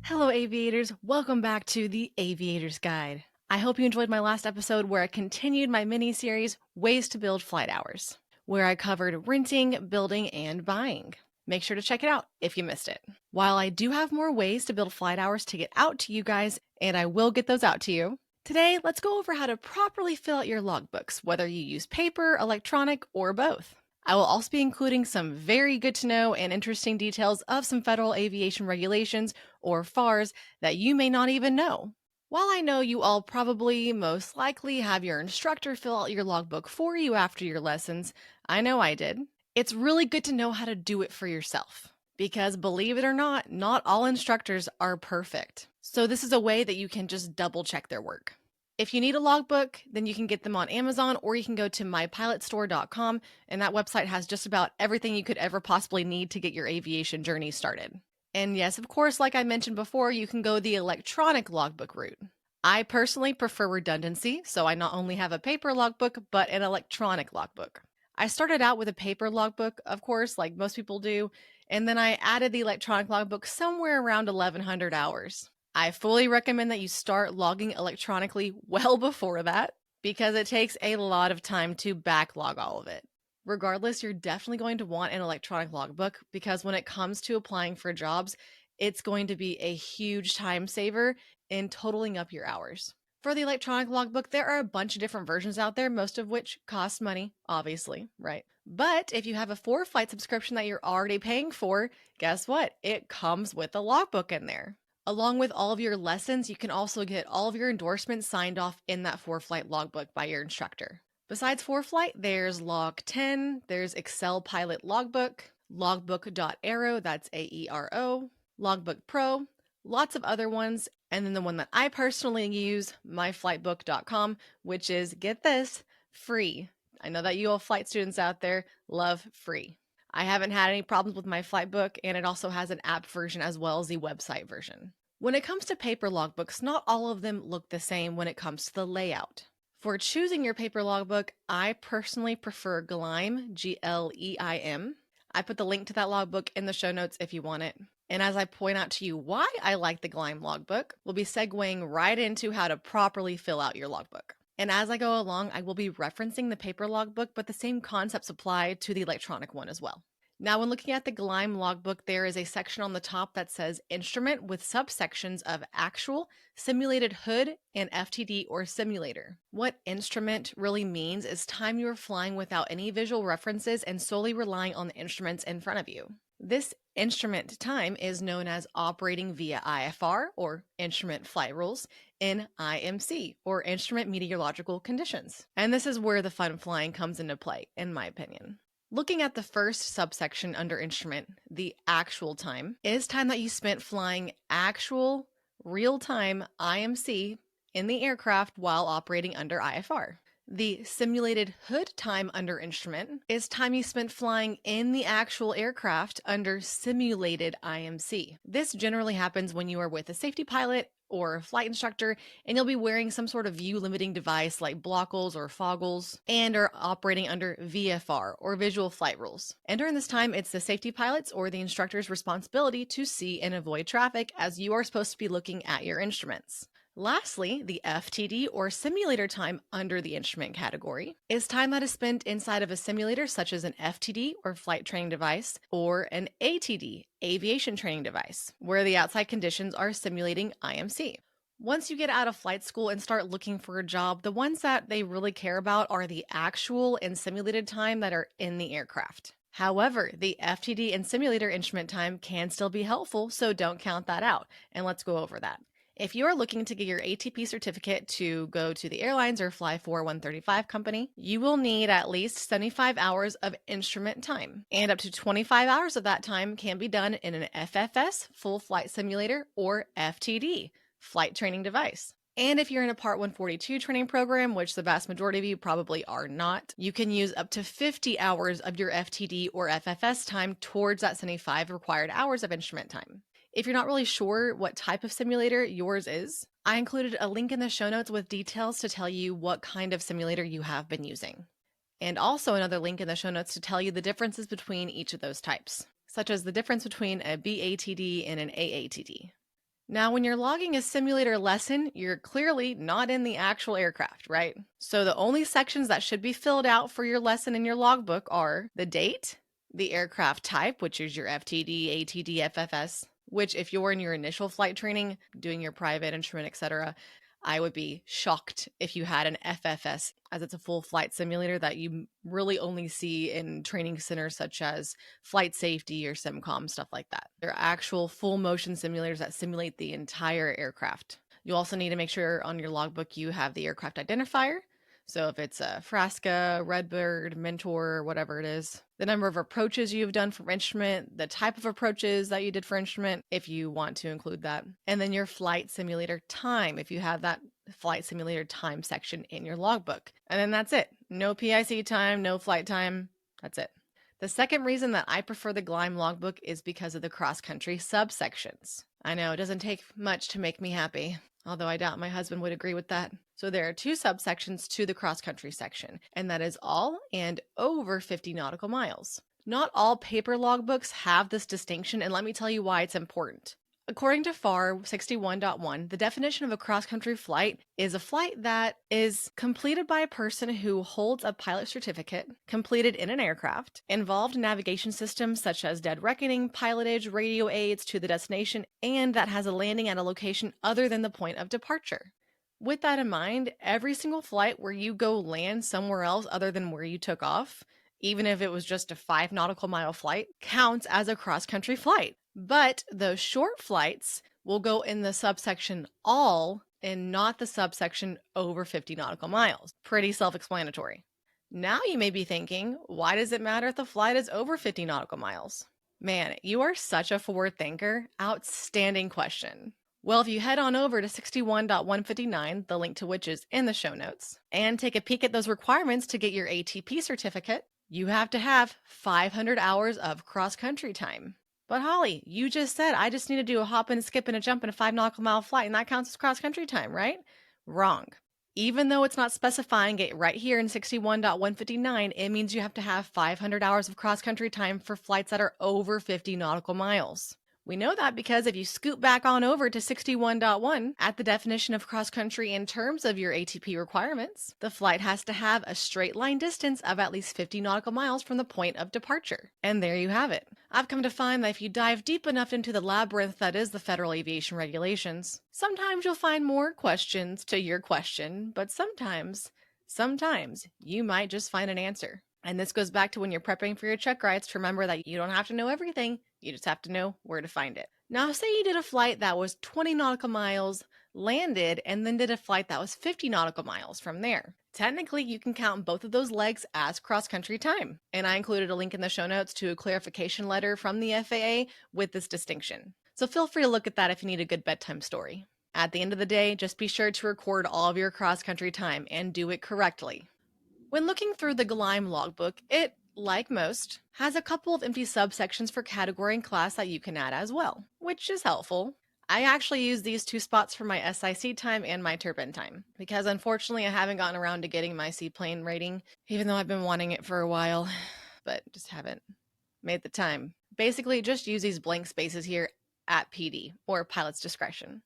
Hello, aviators. Welcome back to the Aviator's Guide. I hope you enjoyed my last episode where I continued my mini-series, Ways to Build Flight Hours, where I covered renting, building, and buying. Make sure to check it out if you missed it. While I do have more ways to build flight hours to get out to you guys, and I will get those out to you, today let's go over how to properly fill out your logbooks, whether you use paper, electronic, or both. I will also be including some very good to know and interesting details of some federal aviation regulations, or FARs, that you may not even know. While I know you all probably most likely have your instructor fill out your logbook for you after your lessons, I know I did, it's really good to know how to do it for yourself. Because believe it or not all instructors are perfect. So this is a way that you can just double check their work. If you need a logbook, then you can get them on Amazon, or you can go to mypilotstore.com, and that website has just about everything you could ever possibly need to get your aviation journey started. And yes, of course, like I mentioned before, you can go the electronic logbook route. I personally prefer redundancy, so I not only have a paper logbook, but an electronic logbook. I started out with a paper logbook, of course, like most people do, and then I added the electronic logbook somewhere around 1100 hours. I fully recommend that you start logging electronically well before that, because it takes a lot of time to backlog all of it. Regardless, you're definitely going to want an electronic logbook, because when it comes to applying for jobs, it's going to be a huge time saver in totaling up your hours. For the electronic logbook, there are a bunch of different versions out there, most of which cost money, obviously, right? But if you have a ForeFlight subscription that you're already paying for, guess what? It comes with a logbook in there. Along with all of your lessons, you can also get all of your endorsements signed off in that ForeFlight logbook by your instructor. Besides ForeFlight, there's Log 10, there's Excel Pilot Logbook, Logbook.aero, that's AERO, Logbook Pro, lots of other ones, and then the one that I personally use, myflightbook.com, which is, get this, free. I know that you all flight students out there love free. I haven't had any problems with my flight book, and it also has an app version as well as the website version. When it comes to paper logbooks, not all of them look the same when it comes to the layout. For choosing your paper logbook, I personally prefer Gleim, Gleim. I put the link to that logbook in the show notes if you want it. And as I point out to you why I like the Gleim logbook, we'll be segueing right into how to properly fill out your logbook. And as I go along, I will be referencing the paper logbook, but the same concepts apply to the electronic one as well. Now, when looking at the Gleim logbook, there is a section on the top that says Instrument with subsections of Actual, Simulated Hood, and FTD or Simulator. What instrument really means is time you are flying without any visual references and solely relying on the instruments in front of you. This instrument time is known as operating via IFR, or Instrument Flight Rules, in IMC, or Instrument Meteorological Conditions. And this is where the fun flying comes into play, in my opinion. Looking at the first subsection under instrument, the actual time, is time that you spent flying actual, real-time IMC in the aircraft while operating under IFR. The simulated hood time under instrument is time you spent flying in the actual aircraft under simulated IMC. This generally happens when you are with a safety pilot or a flight instructor, and you'll be wearing some sort of view limiting device like blockles or foggles, and are operating under VFR or visual flight rules. And during this time, it's the safety pilot's or the instructor's responsibility to see and avoid traffic, as you are supposed to be looking at your instruments. Lastly, the FTD or simulator time under the instrument category is time that is spent inside of a simulator such as an FTD or flight training device, or an ATD, aviation training device, where the outside conditions are simulating IMC. Once you get out of flight school and start looking for a job, the ones that they really care about are the actual and simulated time that are in the aircraft. However, the FTD and simulator instrument time can still be helpful, so don't count that out, and let's go over that. If you are looking to get your ATP certificate to go to the airlines or fly for a 135 company, you will need at least 75 hours of instrument time, and up to 25 hours of that time can be done in an FFS, full flight simulator, or FTD, flight training device. And if you're in a Part 142 training program, which the vast majority of you probably are not, you can use up to 50 hours of your FTD or FFS time towards that 75 required hours of instrument time. If you're not really sure what type of simulator yours is, I included a link in the show notes with details to tell you what kind of simulator you have been using. And also another link in the show notes to tell you the differences between each of those types, such as the difference between a BATD and an AATD. Now, when you're logging a simulator lesson, you're clearly not in the actual aircraft, right? So the only sections that should be filled out for your lesson in your logbook are the date, the aircraft type, which is your FTD, ATD, FFS, which if you're in your initial flight training, doing your private instrument, etc., I would be shocked if you had an FFS, as it's a full flight simulator that you really only see in training centers such as flight safety or SimCom, stuff like that. They're actual full motion simulators that simulate the entire aircraft. You also need to make sure on your logbook you have the aircraft identifier. So if it's a Frasca, Redbird, Mentor, whatever it is, the number of approaches you've done for instrument, the type of approaches that you did for instrument, if you want to include that, and then your flight simulator time, if you have that flight simulator time section in your logbook. And then that's it. No PIC time, no flight time. That's it. The second reason that I prefer the Gleim logbook is because of the cross-country subsections. I know it doesn't take much to make me happy, although I doubt my husband would agree with that. So there are two subsections to the cross-country section, and that is all and over 50 nautical miles. Not all paper logbooks have this distinction, and let me tell you why it's important. According to FAR 61.1, the definition of a cross-country flight is a flight that is completed by a person who holds a pilot certificate, completed in an aircraft, involved navigation systems such as dead reckoning, pilotage, radio aids to the destination, and that has a landing at a location other than the point of departure. With that in mind, every single flight where you go land somewhere else other than where you took off, even if it was just a 5 nautical mile flight, counts as a cross-country flight. But those short flights will go in the subsection all and not the subsection over 50 nautical miles. Pretty self-explanatory. Now you may be thinking, why does it matter if the flight is over 50 nautical miles? Man, you are such a forward thinker. Outstanding question. Well, if you head on over to 61.159, the link to which is in the show notes, and take a peek at those requirements to get your ATP certificate, you have to have 500 hours of cross-country time. But Holly, you just said I just need to do a hop and a skip and a jump in a 5 nautical mile flight, and that counts as cross-country time, right? Wrong. Even though it's not specifying it right here in 61.159, it means you have to have 500 hours of cross-country time for flights that are over 50 nautical miles. We know that because if you scoot back on over to 61.1 at the definition of cross-country in terms of your ATP requirements, the flight has to have a straight line distance of at least 50 nautical miles from the point of departure. And there you have it. I've come to find that if you dive deep enough into the labyrinth that is the federal aviation regulations, sometimes you'll find more questions to your question, but sometimes you might just find an answer. And this goes back to when you're prepping for your check rides to remember that you don't have to know everything, you just have to know where to find it. Now, say you did a flight that was 20 nautical miles, landed, and then did a flight that was 50 nautical miles from there. Technically, you can count both of those legs as cross-country time. And I included a link in the show notes to a clarification letter from the FAA with this distinction. So feel free to look at that if you need a good bedtime story. At the end of the day, just be sure to record all of your cross-country time and do it correctly. When looking through the Gleim logbook, it, like most, has a couple of empty subsections for category and class that you can add as well, which is helpful. I actually use these two spots for my SIC time and my turbine time, because unfortunately I haven't gotten around to getting my seaplane rating, even though I've been wanting it for a while, but just haven't made the time. Basically, just use these blank spaces here at PD, or pilot's discretion.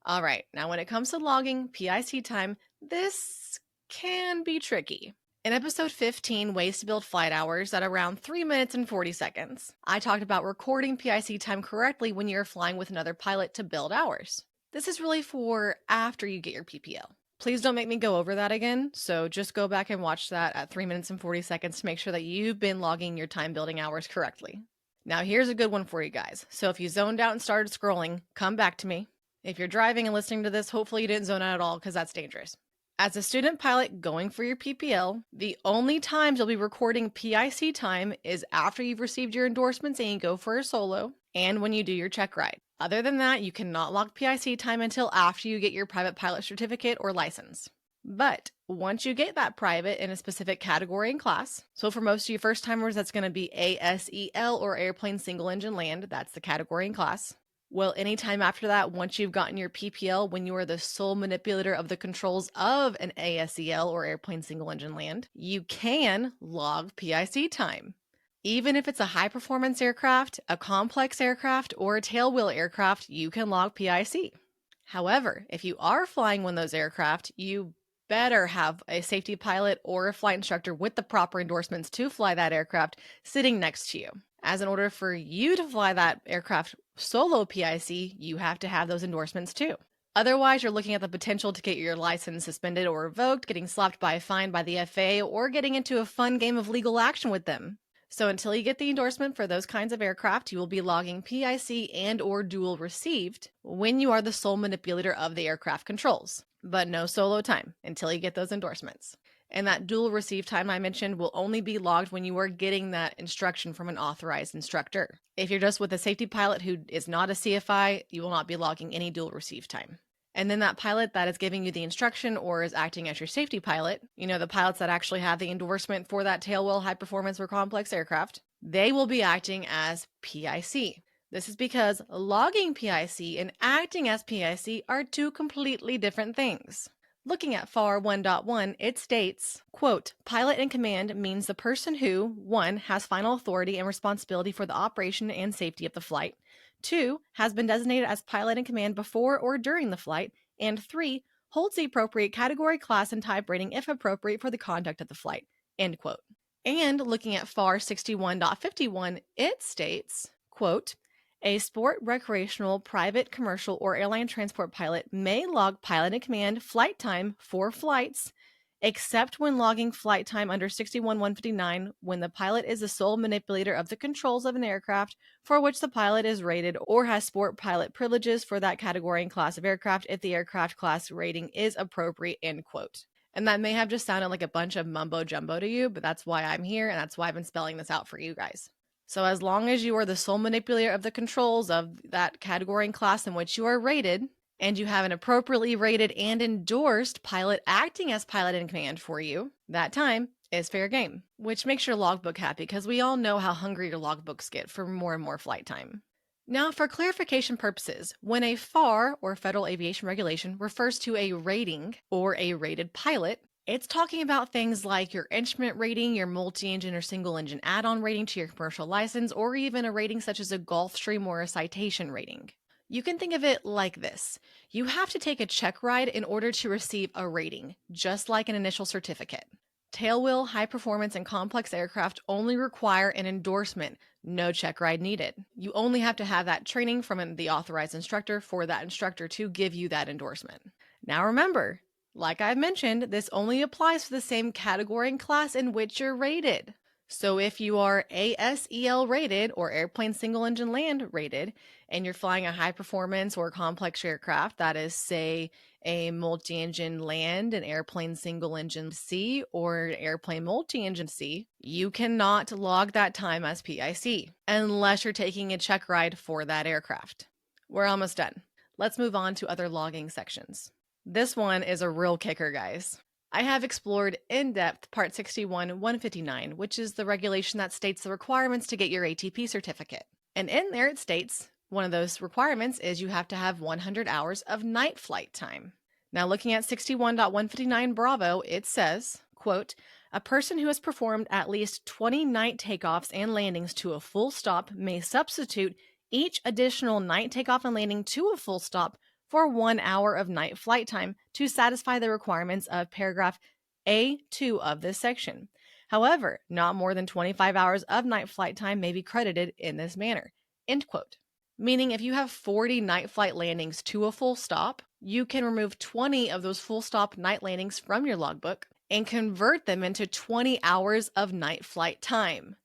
All right, now when it comes to logging PIC time, this can be tricky. In episode 15, Ways to Build Flight Hours, at around 3 minutes and 40 seconds, I talked about recording PIC time correctly when you're flying with another pilot to build hours. This is really for after you get your PPL. Please don't make me go over that again, so just go back and watch that at 3 minutes and 40 seconds to make sure that you've been logging your time building hours correctly. Now here's a good one for you guys. So if you zoned out and started scrolling, come back to me. If you're driving and listening to this, hopefully you didn't zone out at all because that's dangerous. As a student pilot going for your PPL, the only times you'll be recording PIC time is after you've received your endorsements and you go for a solo, and when you do your check ride. Other than that, you cannot log PIC time until after you get your private pilot certificate or license. But once you get that private in a specific category and class, so for most of you first timers, that's going to be ASEL or airplane single engine land, that's the category and class. Well, anytime after that, once you've gotten your PPL, when you are the sole manipulator of the controls of an ASEL or airplane single engine land, you can log PIC time. Even if it's a high-performance aircraft, a complex aircraft, or a tailwheel aircraft, you can log PIC. However, if you are flying one of those aircraft, you better have a safety pilot or a flight instructor with the proper endorsements to fly that aircraft sitting next to you. As in order for you to fly that aircraft solo PIC, you have to have those endorsements too. Otherwise, you're looking at the potential to get your license suspended or revoked, getting slapped by a fine by the FAA, or getting into a fun game of legal action with them. So until you get the endorsement for those kinds of aircraft, you will be logging PIC and or dual received when you are the sole manipulator of the aircraft controls, but no solo time until you get those endorsements. And that dual receive time I mentioned will only be logged when you are getting that instruction from an authorized instructor. If you're just with a safety pilot who is not a CFI, you will not be logging any dual receive time. And then that pilot that is giving you the instruction or is acting as your safety pilot, the pilots that actually have the endorsement for that tailwheel high performance or complex aircraft, they will be acting as PIC. This is because logging PIC and acting as PIC are two completely different things. Looking at FAR 1.1, it states, quote, pilot in command means the person who, 1, has final authority and responsibility for the operation and safety of the flight, 2, has been designated as pilot in command before or during the flight, and 3, holds the appropriate category, class, and type rating if appropriate for the conduct of the flight, end quote. And looking at FAR 61.51, it states, quote, a sport, recreational, private, commercial, or airline transport pilot may log pilot in command flight time for flights, except when logging flight time under 61.159 when the pilot is the sole manipulator of the controls of an aircraft for which the pilot is rated or has sport pilot privileges for that category and class of aircraft if the aircraft class rating is appropriate, end quote. And that may have just sounded like a bunch of mumbo jumbo to you, but that's why I'm here and that's why I've been spelling this out for you guys. So as long as you are the sole manipulator of the controls of that category and class in which you are rated, and you have an appropriately rated and endorsed pilot acting as pilot in command for you, that time is fair game, which makes your logbook happy because we all know how hungry your logbooks get for more and more flight time. Now, for clarification purposes, when a FAR, or Federal Aviation Regulation, refers to a rating or a rated pilot, it's talking about things like your instrument rating, your multi-engine or single-engine add-on rating to your commercial license, or even a rating such as a Gulfstream or a Citation rating. You can think of it like this. You have to take a check ride in order to receive a rating, just like an initial certificate. Tailwheel, high-performance, and complex aircraft only require an endorsement, no check ride needed. You only have to have that training from the authorized instructor for that instructor to give you that endorsement. Now remember, like I've mentioned, this only applies to the same category and class in which you're rated. So if you are ASEL rated or airplane single engine land rated, and you're flying a high performance or complex aircraft that is, say, a multi-engine land, an airplane single engine C, or an airplane multi-engine C, you cannot log that time as PIC unless you're taking a check ride for that aircraft. We're almost done. Let's move on to other logging sections. This one is a real kicker, guys. I have explored in depth Part 61.159, which is the regulation that states the requirements to get your ATP certificate. And in there it states one of those requirements is you have to have 100 hours of night flight time. Now looking at 61.159 Bravo, it says, quote, a person who has performed at least 20 night takeoffs and landings to a full stop may substitute each additional night takeoff and landing to a full stop for 1 hour of night flight time to satisfy the requirements of paragraph A2 of this section. However, not more than 25 hours of night flight time may be credited in this manner, end quote. Meaning if you have 40 night flight landings to a full stop, you can remove 20 of those full stop night landings from your logbook and convert them into 20 hours of night flight time.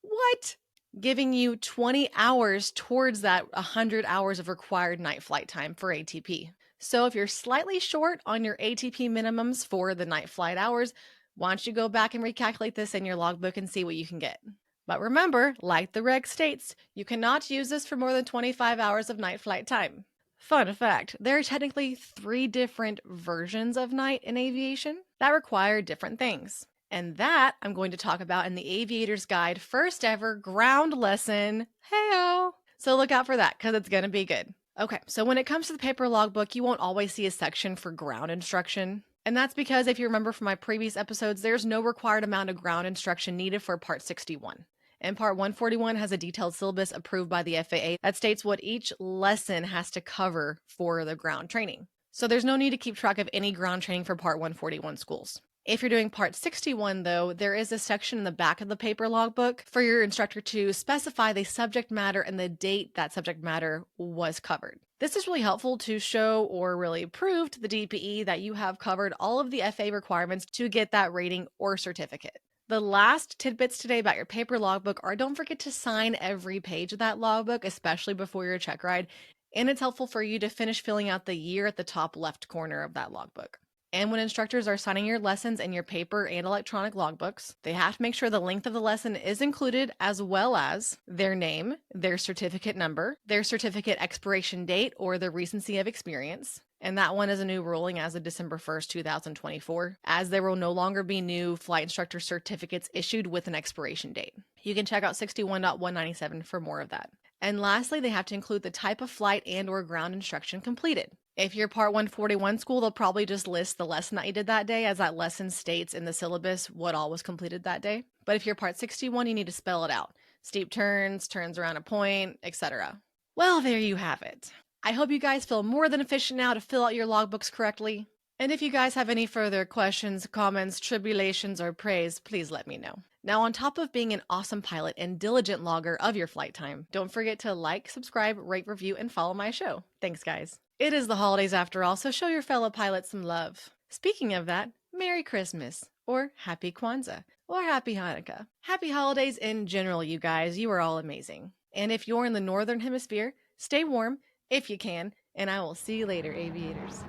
What? Giving you 20 hours towards that 100 hours of required night flight time for ATP. So if you're slightly short on your ATP minimums for the night flight hours, why don't you go back and recalculate this in your logbook and see what you can get. But remember, like the reg states, you cannot use this for more than 25 hours of night flight time. Fun fact, there are technically 3 different versions of night in aviation that require different things. And that I'm going to talk about in the Aviator's Guide first ever ground lesson. Hey-o! So look out for that because it's going to be good. Okay, so when it comes to the paper logbook, you won't always see a section for ground instruction. And that's because if you remember from my previous episodes, there's no required amount of ground instruction needed for Part 61. And Part 141 has a detailed syllabus approved by the FAA that states what each lesson has to cover for the ground training. So there's no need to keep track of any ground training for Part 141 schools. If you're doing Part 61, though, there is a section in the back of the paper logbook for your instructor to specify the subject matter and the date that subject matter was covered. This is really helpful to show or really prove to the DPE that you have covered all of the FAA requirements to get that rating or certificate. The last tidbits today about your paper logbook are don't forget to sign every page of that logbook, especially before your check ride. And it's helpful for you to finish filling out the year at the top left corner of that logbook. And when instructors are signing your lessons in your paper and electronic logbooks, they have to make sure the length of the lesson is included, as well as their name, their certificate number, their certificate expiration date, or the recency of experience. And that one is a new ruling as of December 1st, 2024, as there will no longer be new flight instructor certificates issued with an expiration date. You can check out 61.197 for more of that. And lastly, they have to include the type of flight and/or ground instruction completed. If you're Part 141 school, they'll probably just list the lesson that you did that day, as that lesson states in the syllabus what all was completed that day. But if you're Part 61, you need to spell it out. Steep turns, turns around a point, etc. Well, there you have it. I hope you guys feel more than efficient now to fill out your logbooks correctly. And if you guys have any further questions, comments, tribulations, or praise, please let me know. Now, on top of being an awesome pilot and diligent logger of your flight time, don't forget to like, subscribe, rate, review, and follow my show. Thanks, guys. It is the holidays after all, so show your fellow pilots some love. Speaking of that, Merry Christmas, or Happy Kwanzaa, or Happy Hanukkah. Happy holidays in general, you guys. You are all amazing. And if you're in the Northern Hemisphere, stay warm if you can, and I will see you later, aviators.